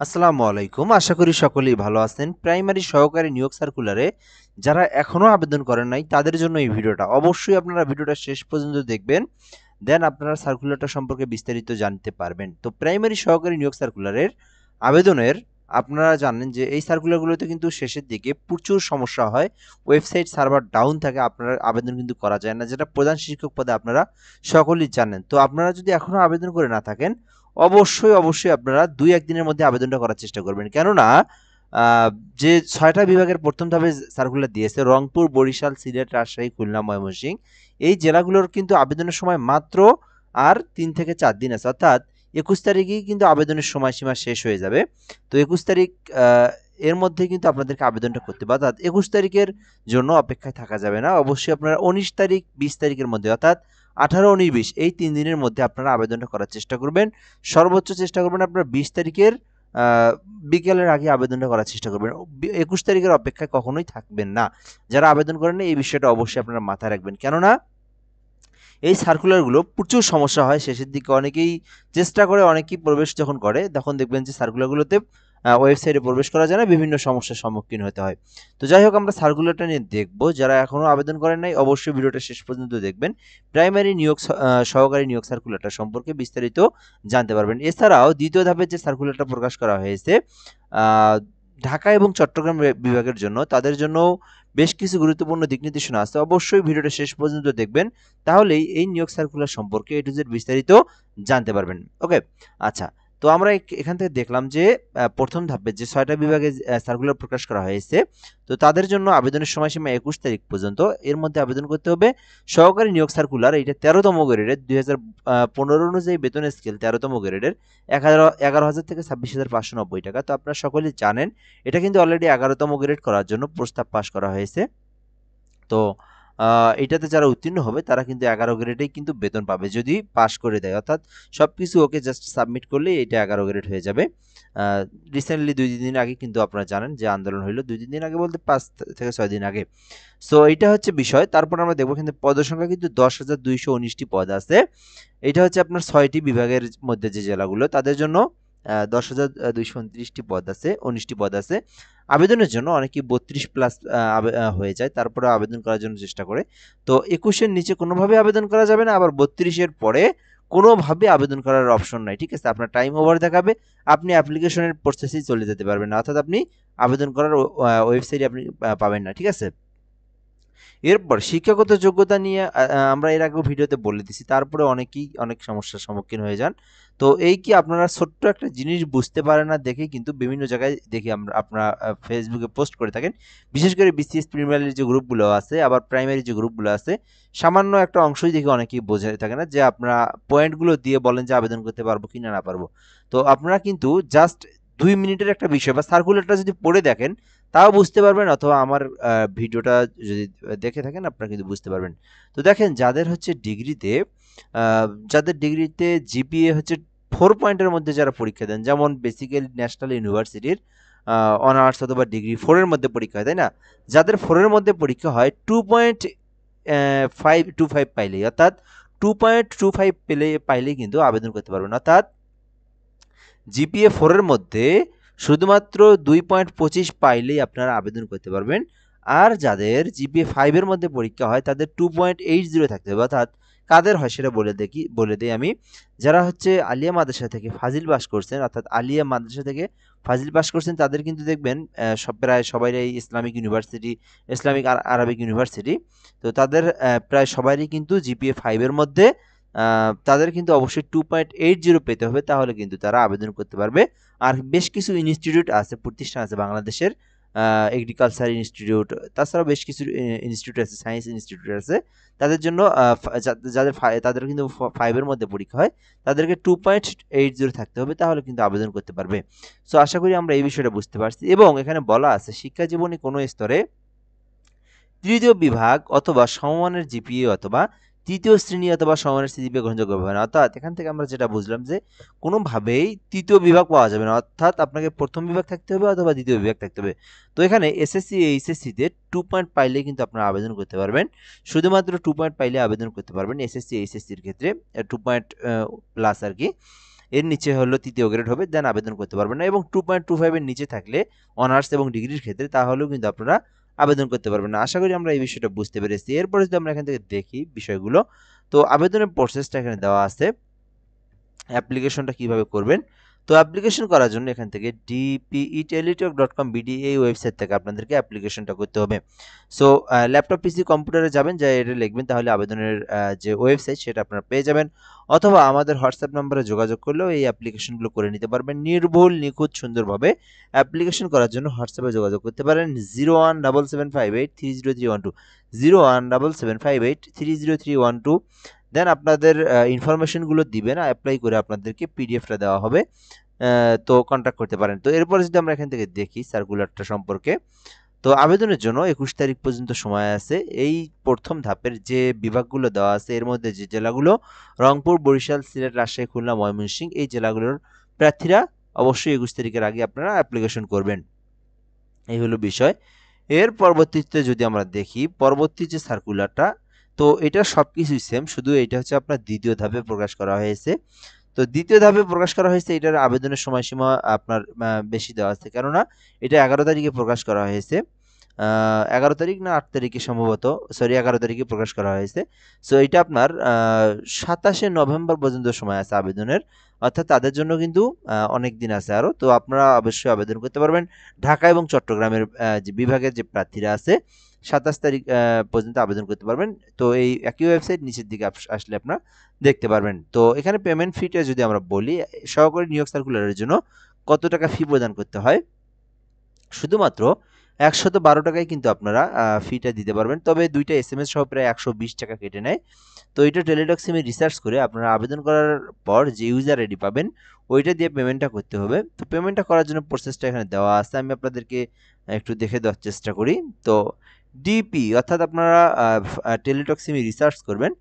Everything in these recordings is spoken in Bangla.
আসসালামু আলাইকুম। আশা করি সকলেই ভালো আছেন। প্রাইমারি সহকারী নিয়োগ সার্কুলারে যারা এখনো আবেদন করেন নাই তাদের জন্য এই ভিডিওটা। অবশ্যই আপনারা ভিডিওটা শেষ পর্যন্ত দেখবেন। দেন আপনারা সার্কুলারটা সম্পর্কে বিস্তারিত জানতে পারবেন। তো প্রাইমারি সহকারী নিয়োগ সার্কুলারের আবেদনের আপনারা জানেন যে এই সার্কুলারগুলোতে কিন্তু শেষের দিকে প্রচুর সমস্যা হয়। ওয়েবসাইট সার্ভার ডাউন থাকে, আপনার আবেদন কিন্তু করা যায় না। যেটা প্রধান শিক্ষক পদে আপনারা সকলেই জানেন। তো আপনারা যদি এখনো আবেদন করে না থাকেন অবশ্যই আপনারা ২-১ দিনের মধ্যে আবেদনটা করার চেষ্টা করবেন। কেননা আ যে ৬ টা বিভাগের ১ম ধাপে সার্কুলার দিয়েছে রংপুর, বরিশাল, সিলেট, রাজশাহী, খুলনা, ময়মনসিংহ। এই জেলাগুলোর কিন্তু আবেদনের সময় মাত্র আর ৩ থেকে ৪ দিন আছে। অর্থাৎ ২১ তারিখেই কিন্তু আবেদনের সময়সীমা শেষ হয়ে যাবে। তো ২১ তারিখ আ এর মধ্যেই কিন্তু আপনাদেরকে আবেদনটা করতে হবে। অর্থাৎ ২১ তারিখের জন্য অপেক্ষায় থাকা যাবে না। অবশ্যই আপনারা ১৯ তারিখ, ২০ তারিখের মধ্যে অর্থাৎ ১৮, ১৯, ২০ এই ৩ দিনের মধ্যে আপনারা আবেদনটা করার চেষ্টা করবেন। সর্বোচ্চ চেষ্টা করবেন আপনারা ২০ তারিখের আ বিকেলের আগে আবেদনটা করার চেষ্টা করবেন। ২১ তারিখের অপেক্ষায় কখনোই থাকবেন না। যারা আবেদন করেন নাই এই বিষয়টা অবশ্যই আপনারা মাথায় রাখবেন। কেননা এই সার্কুলারগুলো প্রচুর সমস্যা হয় শেষের দিকে। অনেকেই চেষ্টা করে, অনেকেই প্রবেশ যখন করে তখন দেখবেন যে সার্কুলারগুলোতে ওয়েবসাইটে প্রবেশ করা যায় না, বিভিন্ন সমস্যার সম্মুখীন হতে হয়। তো যাই হোক আমরা সার্কুলারটা নিয়ে দেখব। যারা এখনো আবেদন করেন নাই অবশ্যই ভিডিওটা শেষ পর্যন্ত দেখবেন। প্রাইমারি নিয়োগ সহকারী নিয়োগ সার্কুলারটা সম্পর্কে বিস্তারিত জানতে পারবেন। এছাড়াও ২য় ধাপের যে সার্কুলারটা প্রকাশ করা হয়েছে আ ঢাকা এবং চট্টগ্রাম বিভাগের জন্য, তাদের জন্যও বেশ কিছু গুরুত্বপূর্ণ দিক নির্দেশনা আছে। অবশ্যই ভিডিওটা শেষ পর্যন্ত দেখবেন। তাহলেই এই নিয়োগ সার্কুলার সম্পর্কে A to Z বিস্তারিত জানতে পারবেন। ওকে? আচ্ছা। তো আমরা এখান থেকে দেখলাম যে ১ম ধাপে যে ৬ টা বিভাগে সার্কুলার প্রকাশ করা হয়েছে। তো তাদের জন্য আবেদনের সময়সীমা ২১ তারিখ পর্যন্ত। এর মধ্যে আবেদন করতে হবে। সহকারী নিয়োগ সার্কুলার এটা ১৩ তম গ্রেডের ২০১৫ অনুযায়ী বেতন স্কেল ১৩ তম গ্রেডের ১১,০০০ থেকে ২৬,৫৯০ টাকা। তো আপনারা সকলেই জানেন এটা কিন্তু অলরেডি ১১ তম গ্রেড করার জন্য প্রস্তাব পাস করা হয়েছে। তো আ এটাতে যারা উত্তীর্ণ হবে তারা কিন্তু ১১ গ্রেডেই কিন্তু বেতন পাবে যদি পাস করে দেয়। অর্থাৎ সবকিছু ওকে, জাস্ট সাবমিট করলেই এটা ১১ গ্রেড হয়ে যাবে। আ রিসেন্টলি ২-৩ দিন আগে কিন্তু আপনারা জানেন যে আন্দোলন হইল। ২-৩ দিন আগে বলতে ৫ থেকে ৬ দিন আগে। সো এইটা হচ্ছে বিষয়। তারপর আমরা দেখব কিন্তু পদের সংখ্যা কিন্তু ১০,২১৯ টি পদ আছে। এইটা হচ্ছে আপনার ৬ টি বিভাগের মধ্যে যে জেলাগুলো তাদের জন্য ১০,২২৯ টি পদ আছে, ১৯ টি পদ আছে। আবেদনের জন্য অনেকেই ৩২ প্লাস হয়ে যায়। তারপরেও আবেদন করার জন্য চেষ্টা করে। তো ২১ এর নিচে কোনোভাবেই আবেদন করা যাবে না। আবার ৩২ এর পরে কোনোভাবে আবেদন করার অপশন নাই। ঠিক আছে? আপনার টাইম ওভার দেখাবে। আপনি অ্যাপ্লিকেশনের প্রসেসেই চলে যেতে পারবেন না। অর্থাৎ আপনি আবেদন করার ওয়েবসাইটে আপনি পাবেন না। ঠিক আছে? এরপর শিক্ষাগত যোগ্যতা নিয়ে আমরা এর আগেও ভিডিওতে বলে দিছি। তারপরে অনেকেই অনেক সমস্যার সম্মুখীন হয়ে যান। তো এই কি আপনারা ছোট্ট একটা জিনিস বুঝতে পারেন না দেখেই কিন্তু বিভিন্ন জায়গায় দেখি আপনারা ফেসবুকে পোস্ট করে থাকেন। বিশেষ করে বিসিএস প্রিমিয়ারের যে গ্রুপগুলো আছে, আবার প্রাইমারি যে গ্রুপগুলো আছে, সামান্য একটা অংশই দেখি অনেকেই বোঝে থাকে না যে আপনারা পয়েন্টগুলো দিয়ে বলেন যে আবেদন করতে পারবো কি না পারবো। তো আপনারা কিন্তু জাস্ট ২ মিনিটের একটা বিষয় বা সার্কুলারটা যদি পড়ে দেখেন তাও বুঝতে পারবেন, অথবা আমার ভিডিওটা যদি দেখে থাকেন আপনারা কিন্তু বুঝতে পারবেন। তো দেখেন যাদের ডিগ্রিতে জিপিএ হচ্ছে 4 পয়েন্টের মধ্যে যারা পরীক্ষা দেন, যেমন বেসিক্যালি ন্যাশনাল ইউনিভার্সিটির অনার্স অথবা ডিগ্রি 4 এর মধ্যে পরীক্ষা হয়, তাই না? যাদের 4 এর মধ্যে পরীক্ষা হয় 2.525 পাইলেই, অর্থাৎ 2.25 পাইলেই কিন্তু আবেদন করতে পারবেন। অর্থাৎ জিপিএ 4 এর মধ্যে শুধুমাত্র 2.25 পাইলেই আপনারা আবেদন করতে পারবেন। আর যাদের জিপিএ 5 এর মধ্যে পরীক্ষা হয় তাদের 2.80 থাকতে হবে। অর্থাৎ কাদের হয় সেটা বলে দেই আমি। যারা হচ্ছে আলিয়া মাদ্রাসা থেকে ফাজিল পাস করছেন, অর্থাৎ আলিয়া মাদ্রাসা থেকে ফাজিল পাস করছেন তাদের কিন্তু দেখবেন প্রায় সবাইরাই Islamic university, Islamic Arabic university. তো তাদের প্রায় সবারই কিন্তু জিপিএ 5 এর মধ্যে তাদের কিন্তু অবশ্যই 2.80 পেতে হবে, তাহলে কিন্তু তারা আবেদন করতে পারবে। আর বেশ কিছু ইনস্টিটিউট আছে, প্রতিষ্ঠান আছে বাংলাদেশের, এগ্রিকালচার ইনস্টিটিউট, তাছাড়াও বেশ কিছু ইনস্টিটিউট আছে, সায়েন্স ইনস্টিটিউট আছে। তাদের জন্য তাদের কিন্তু 5 এর মধ্যে পরীক্ষা হয়, তাদেরকে 2.80 থাকতে হবে, তাহলে কিন্তু আবেদন করতে পারবে। সো আশা করি আমরা এই বিষয়টা বুঝতে পারছি। এবং এখানে বলা আছে শিক্ষা জীবনে কোনো স্তরে তৃতীয় বিভাগ অথবা সমমানের জিপিএ অথবা তৃতীয় শ্রেণী অথবা সমমানের জিপিএ গ্রহণযোগ্য হবে না। অর্থাৎ এখান থেকে আমরা যেটা বুঝলাম যে কোনোভাবেই তৃতীয় বিভাগ পাওয়া যাবে না। অর্থাৎ আপনাকে প্রথম বিভাগ থাকতে হবে অথবা দ্বিতীয় বিভাগ থাকতে হবে। তো এখানে এসএসসি এইচএসসিতে 2 পয়েন্ট পাইলে কিন্তু আপনারা আবেদন করতে পারবেন। শুধুমাত্র 2 পয়েন্ট পাইলে আবেদন করতে পারবেন এসএসসি এইচএসসির ক্ষেত্রে, 2 পয়েন্ট প্লাস আর কি। এর নিচে হলো তৃতীয় গ্রেড হবে, দেন আবেদন করতে পারবেন না। এবং 2.25 এর নিচে থাকলে অনার্স এবং ডিগ্রির ক্ষেত্রে তাহলেও কিন্তু আপনারা আবেদন করতে পারবেন না। আশা করি আমরা এই বিষয়টা বুঝতে পেরেছি। এরপরে যদি আমরা এখান থেকে দেখি বিষয়গুলো, তো আবেদনের প্রসেসটা এখানে দেওয়া আছে, অ্যাপ্লিকেশনটা কিভাবে করবেন। তো অ্যাপ্লিকেশন করার জন্য এখান থেকে dpeteletalk.com.bd এই ওয়েবসাইট থেকে আপনাদেরকে অ্যাপ্লিকেশনটা করতে হবে। সো ল্যাপটপ পিসি কম্পিউটারে যাবেন, যা এটা লিখবেন, তাহলে আবেদনের যে ওয়েবসাইট সেটা আপনারা পেয়ে যাবেন। অথবা আমাদের হোয়াটসঅ্যাপ নম্বরে যোগাযোগ করলেও এই অ্যাপ্লিকেশনগুলো করে নিতে পারবেন। নির্ভুল নিখুঁত সুন্দরভাবে অ্যাপ্লিকেশন করার জন্য হোয়াটসঅ্যাপে যোগাযোগ করতে পারেন 0177583031 0177583031। দেন আপনাদের ইনফরমেশনগুলো দিবেন, অ্যাপ্লাই করে আপনাদেরকে পিডিএফটা দেওয়া হবে। তো কন্ট্যাক্ট করতে পারেন। তো এরপরে যদি আমরা এখান থেকে দেখি সার্কুলারটা সম্পর্কে, তো আবেদনের জন্য 21 তারিখ পর্যন্ত সময় আছে। এই প্রথম ধাপের যে বিভাগগুলো দেওয়া আছে এর মধ্যে যে জেলাগুলো রংপুর, বরিশাল, সিলেট, রাজশাহী, খুলনা, ময়মনসিংহ, এই জেলাগুলোর প্রার্থীরা অবশ্যই 21 তারিখের আগে আপনারা অ্যাপ্লিকেশন করবেন। এই হলো বিষয়। এর পরবর্তীতে যদি আমরা দেখি পরবর্তী যে সার্কুলারটা, তো এটা সবকিছুই সেম, শুধু এটা হচ্ছে আপনার দ্বিতীয় ধাপে প্রকাশ করা হয়েছে। তো দ্বিতীয় ধাপে প্রকাশ করা হয়েছে, এটার আবেদনের সময়সীমা আপনার বেশি দেওয়া আছে, কেননা এটা 11 তারিখে প্রকাশ করা হয়েছে। 11 তারিখ না 8 তারিখে সম্ভবত, সরি 11 তারিখে প্রকাশ করা হয়েছে। সো এটা আপনার 27শে নভেম্বর পর্যন্ত সময় আছে আবেদনের, অর্থাৎ তাদের জন্য কিন্তু অনেক দিন আছে আরও। তো আপনারা অবশ্যই আবেদন করতে পারবেন। ঢাকা এবং চট্টগ্রামের যে বিভাগের যে প্রার্থীরা আছে 27 তারিখ পর্যন্ত আবেদন করতে পারবেন। তো এই একই ওয়েবসাইট নিচের দিকে আসলে আপনারা দেখতে পারবেন। তো এখানে পেমেন্ট ফিটা যদি আমরা বলি, সহকারী নিয়োগ সার্কুলারের জন্য কত টাকা ফি প্রদান করতে হয়, শুধুমাত্র 112 টাকায় কিন্তু আপনারা ফিটা দিতে পারবেন। তবে দুইটা SMS সহ প্রায় 120 টাকা কেটে নেয়। তো এটা টেলিটক সিমে রিসার্চ করে আপনারা আবেদন করার পর যে ইউজার আইডি পাবেন ওইটা দিয়ে পেমেন্টটা করতে হবে। তো পেমেন্টটা করার জন্য প্রসেসটা এখানে দেওয়া আছে, আমি আপনাদেরকে একটু দেখে দেওয়ার চেষ্টা করি। তো ডিপি অর্থাৎ আপনারা টেলিটক সিমে রিসার্চ করবেন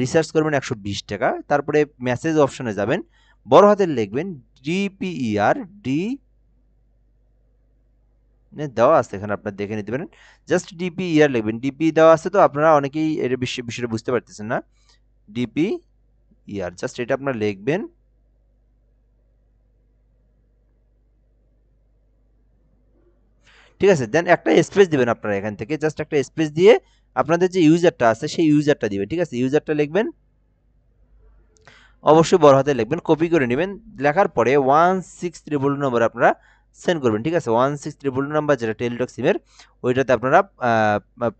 120 টাকা। তারপরে মেসেজ অপশনে যাবেন, বড় হাতের লিখবেন ডিপিইআর, ডি দেওয়া আছে এখানে, আপনারা দেখে নিতে পারেন। জাস্ট ডিপি ইয়ার লিখবেন, ডিপি দেওয়া আছে, তো আপনারা অনেকেই এর বিষয়টা বুঝতে পারতেছেন না। ডিপি ইয়ার, জাস্ট এটা আপনারা লিখবেন। ঠিক আছে, দেন একটা স্পেস দিবেন আপনারা এখান থেকে, জাস্ট একটা স্পেস দিয়ে আপনাদের যে ইউজারটা আছে সেই ইউজারটা দিবেন। ঠিক আছে, ইউজারটা লিখবেন, অবশ্যই বড় হাতে লিখবেন, কপি করে নেবেন। লেখার পরে 1600 নম্বর আপনারা সেন্ড করবেন। ঠিক আছে, 1600 নাম্বার যেটা টেলিটক সিমের, ওইটাতে আপনারা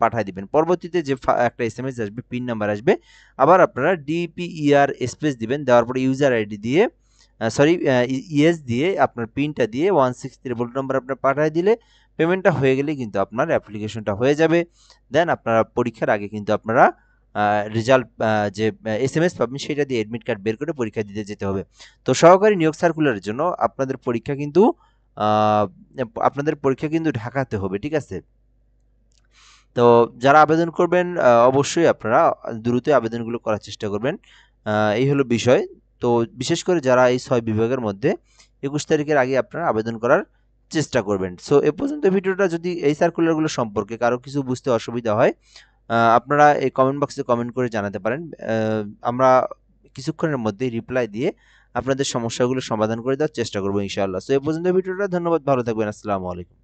পাঠিয়ে দিবেন। পরবর্তীতে যে একটা SMS আসবে, পিন নাম্বার আসবে, আবার আপনারা ডিপিইআর স্পেস দিবেন, দেওয়ার পরে ইউজার আইডি দিয়ে ইয়েস দিয়ে আপনার পিনটা দিয়ে 1600 নাম্বার আপনার পাঠিয়ে দিলে পেমেন্টটা হয়ে গেলে কিন্তু আপনার অ্যাপ্লিকেশনটা হয়ে যাবে। দেন আপনারা পরীক্ষার আগে কিন্তু আপনারা রেজাল্ট যে SMS পাবেন সেটা দিয়ে অ্যাডমিট কার্ড বের করে পরীক্ষা দিতে যেতে হবে। তো সহকারী নিয়োগ সার্কুলারের জন্য আপনাদের পরীক্ষা কিন্তু ঢাকাতে হবে। ঠিক আছে, তো যারা আবেদন করবেন অবশ্যই আপনারা দ্রুত আবেদনগুলো করার চেষ্টা করবেন। এই হলো বিষয়। তো বিশেষ করে যারা এই 6 বিভাগের মধ্যে 21 তারিখের আগে আপনারা আবেদন করার চেষ্টা করবেন। সো এ পর্যন্ত ভিডিওটা, যদি এই সার্কুলারগুলো সম্পর্কে কারো কিছু বুঝতে অসুবিধা হয়, আপনারা এই কমেন্ট বক্সে কমেন্ট করে জানাতে পারেন। আমরা কিছুক্ষণের মধ্যেই রিপ্লাই দিয়ে আপনাদের সমস্যাগুলো সমাধান করে দেওয়ার চেষ্টা করবো ইনশাআল্লাহ। সো এ পর্যন্ত ভিডিওটা, ধন্যবাদ, ভালো থাকবেন, আসসালামু আলাইকুম।